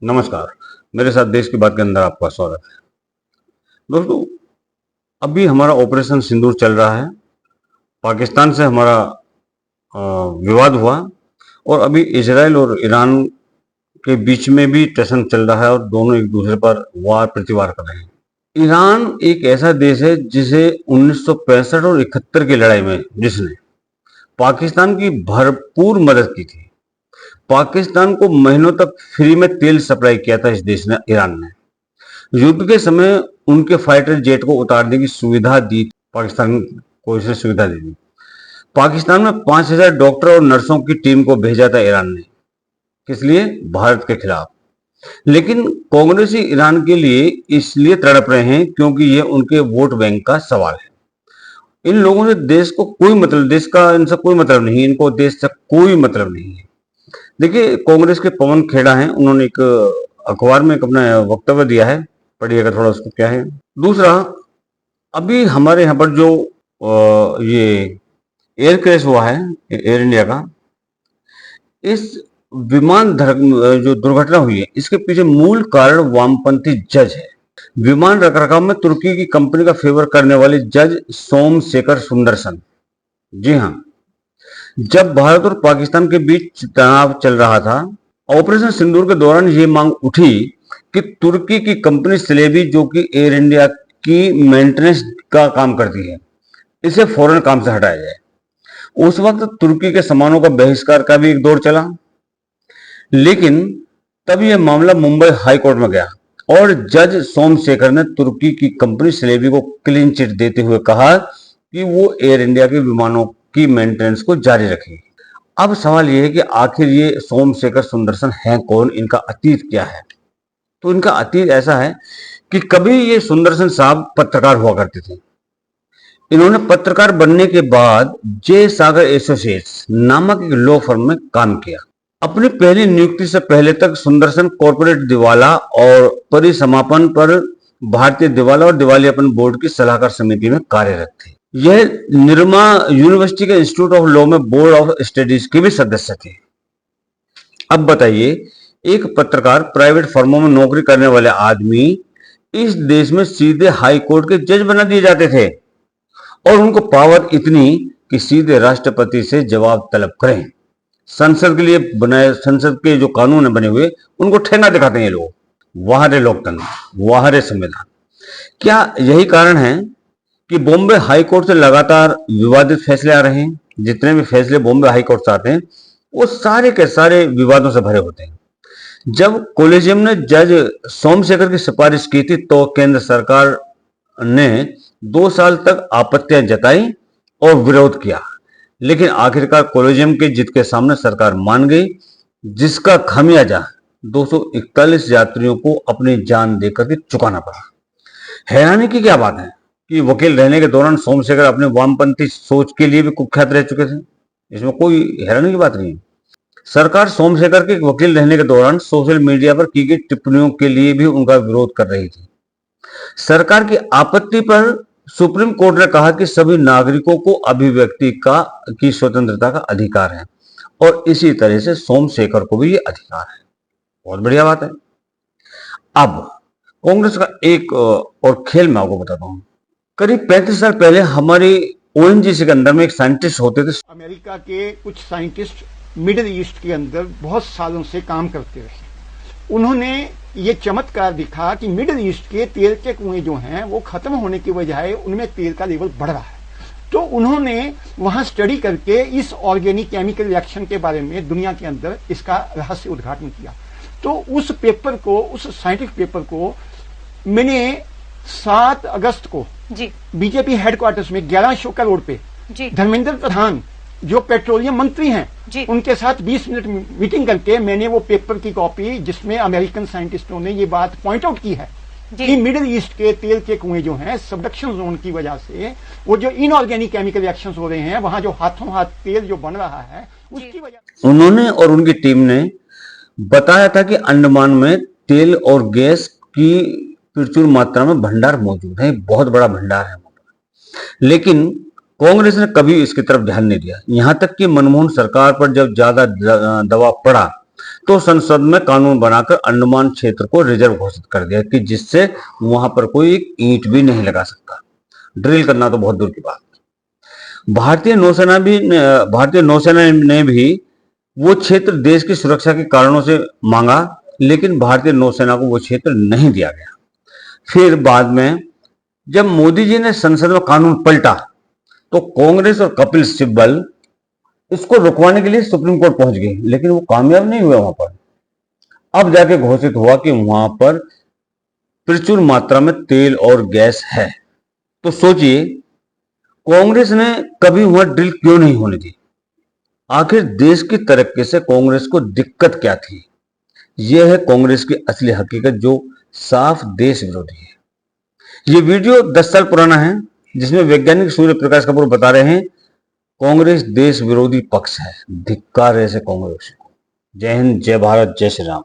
नमस्कार। मेरे साथ देश की बात के अंदर आपका स्वागत है। दोस्तों, अभी हमारा ऑपरेशन सिंदूर चल रहा है। पाकिस्तान से हमारा विवाद हुआ और अभी इजराइल और ईरान के बीच में भी टेंशन चल रहा है और दोनों एक दूसरे पर वार प्रतिवार कर रहे हैं। ईरान एक ऐसा देश है जिसे 1965 और 71 की लड़ाई में जिसने पाकिस्तान की भरपूर मदद की थी। पाकिस्तान को महीनों तक फ्री में तेल सप्लाई किया था इस देश ने, ईरान ने। युद्ध के समय उनके फाइटर जेट को उतारने की सुविधा दी, पाकिस्तान को इसने सुविधा दी थी। पाकिस्तान में 5000 डॉक्टर और नर्सों की टीम को भेजा था ईरान ने, किस लिए? भारत के खिलाफ। लेकिन कांग्रेसी ईरान के लिए इसलिए तड़प रहे हैं क्योंकि ये उनके वोट बैंक का सवाल है। इन लोगों से देश को कोई मतलब, देश का इनसे कोई मतलब नहीं, इनको देश से कोई मतलब नहीं है। देखिए, कांग्रेस के पवन खेड़ा हैं, उन्होंने एक अखबार में एक अपना वक्तव्य दिया है, पढ़िएगा थोड़ा उसको क्या है। दूसरा, अभी हमारे यहाँ पर जो ये एयर क्रैश हुआ है एयर इंडिया का, इस विमान जो दुर्घटना हुई है इसके पीछे मूल कारण वामपंथी जज है। विमान रखरखाव में तुर्की की कंपनी का फेवर करने वाले जज सोमशेखर सुंदरसन। जी हाँ, जब भारत और पाकिस्तान के बीच तनाव चल रहा था, ऑपरेशन सिंदूर के दौरान ये मांग उठी कि तुर्की की कंपनी सिलेबी, जो कि एयर इंडिया की मेंटेनेंस का काम करती है, इसे फौरन काम से हटाया जाए। उस वक्त तुर्की के सामानों का बहिष्कार का भी एक दौर चला, लेकिन तब यह मामला मुंबई हाई कोर्ट में गया और जज सोमशेखर ने तुर्की की कंपनी सिलेबी को क्लीन चिट देते हुए कहा कि वो एयर इंडिया के विमानों की मेंटेनेंस को जारी रखेगी। अब सवाल यह है कि आखिर ये सोमशेखर सुंदरसन हैं कौन, इनका अतीत क्या है? तो इनका अतीत ऐसा है कि कभी ये सुंदरसन साहब पत्रकार हुआ करते थे। इन्होंने पत्रकार बनने के बाद जे सागर एसोसिएट्स नामक एक लॉ फर्म में काम किया। अपनी पहली नियुक्ति से पहले तक सुंदरसन कॉर्पोरेट दिवाला और परिसमापन पर भारतीय दिवाला और दिवालियापन बोर्ड की सलाहकार समिति में कार्यरत थे। यह निर्मा यूनिवर्सिटी के इंस्टीट्यूट ऑफ लॉ में बोर्ड ऑफ स्टडीज के भी सदस्य थे। अब बताइए, एक पत्रकार, प्राइवेट फर्मों में नौकरी करने वाले आदमी इस देश में सीधे हाई कोर्ट के जज बना दिए जाते थे और उनको पावर इतनी कि सीधे राष्ट्रपति से जवाब तलब करें। संसद के लिए बनाए, संसद के जो कानून बने हुए उनको ठेंगा दिखाते हैं ये लोग। वहां रे लोकतंत्र, वहां रे संविधान। क्या यही कारण है कि बॉम्बे हाई कोर्ट से लगातार विवादित फैसले आ रहे हैं? जितने भी फैसले बॉम्बे हाई कोर्ट से आते हैं वो सारे के सारे विवादों से भरे होते हैं। जब कोलेजियम ने जज सोमशेखर की सिफारिश की थी तो केंद्र सरकार ने 2 साल तक आपत्तियां जताई और विरोध किया, लेकिन आखिरकार कोलेजियम की जिद के सामने सरकार मान गई, जिसका खामियाजा 241 यात्रियों को अपनी जान देकर के चुकाना पड़ा। हैरानी की क्या बात है कि वकील रहने के दौरान सोमशेखर अपने वामपंथी सोच के लिए भी कुख्यात रह चुके थे। इसमें कोई हैरानी की बात नहीं है। सरकार सोमशेखर के वकील रहने के दौरान सोशल मीडिया पर की गई टिप्पणियों के लिए भी उनका विरोध कर रही थी। सरकार की आपत्ति पर सुप्रीम कोर्ट ने कहा कि सभी नागरिकों को अभिव्यक्ति की स्वतंत्रता का अधिकार है और इसी तरह से सोमशेखर को भी ये अधिकार है। बहुत बढ़िया बात है। अब कांग्रेस का एक और खेल मैं आपको बताता हूं। करीब 35 साल पहले हमारी ओएनजीसी के अंदर में एक साइंटिस्ट होते थे। अमेरिका के कुछ साइंटिस्ट मिडिल ईस्ट के अंदर बहुत सालों से काम करते रहे। उन्होंने ये चमत्कार दिखा कि मिडिल ईस्ट के तेल के कुएं जो हैं वो खत्म होने की बजाय उनमें तेल का लेवल बढ़ रहा है। तो उन्होंने वहां स्टडी करके इस ऑर्गेनिक केमिकल रिएक्शन के बारे में दुनिया के अंदर इसका रहस्य उद्घाटन किया। तो उस पेपर को, उस साइंटिफिक पेपर को मैंने 7 अगस्त को बीजेपी हेडक्वार्टर्स में 11 करोड़ पे धर्मेंद्र प्रधान जो पेट्रोलियम मंत्री हैं उनके साथ 20 मिनट मीटिंग करके मैंने वो पेपर की कॉपी, जिसमें अमेरिकन साइंटिस्टों ने ये बात पॉइंट आउट की है कि मिडिल ईस्ट के तेल के कुएं जो हैं सबडक्शन जोन की वजह से वो जो इनऑर्गेनिक केमिकल रिएक्शंस हो रहे हैं, वहां जो हाथों हाथ तेल जो बन रहा है उसकी वजह। उन्होंने और उनकी टीम ने बताया था कि अंडमान में तेल और गैस की प्रचुर मात्रा में भंडार मौजूद है, बहुत बड़ा भंडार है। लेकिन कांग्रेस ने कभी इसकी तरफ ध्यान नहीं दिया। यहां तक कि मनमोहन सरकार पर जब ज्यादा दबाव पड़ा तो संसद में कानून बनाकर अंडमान क्षेत्र को रिजर्व घोषित कर दिया कि जिससे वहां पर कोई एक ईंट भी नहीं लगा सकता। ड्रिल करना तो बहुत दूर की बात। भारतीय नौसेना ने भी वो क्षेत्र देश की सुरक्षा के कारणों से मांगा, लेकिन भारतीय नौसेना को वो क्षेत्र नहीं दिया गया। फिर बाद में जब मोदी जी ने संसद में कानून पलटा तो कांग्रेस और कपिल सिब्बल इसको रुकवाने के लिए सुप्रीम कोर्ट पहुंच गई, लेकिन वो कामयाब नहीं हुआ वहां पर। अब जाके घोषित हुआ कि वहां पर प्रचुर मात्रा में तेल और गैस है। तो सोचिए कांग्रेस ने कभी वहां ड्रिल क्यों नहीं होने दी? आखिर देश की तरक्की से कांग्रेस को दिक्कत क्या थी? यह है कांग्रेस की असली हकीकत, जो साफ देश विरोधी है। ये वीडियो 10 साल पुराना है, जिसमें वैज्ञानिक सूर्य प्रकाश कपूर बता रहे हैं कांग्रेस देश विरोधी पक्ष है। धिक्कार है ऐसे कांग्रेस को। जय हिंद, जय भारत, जय श्री राम।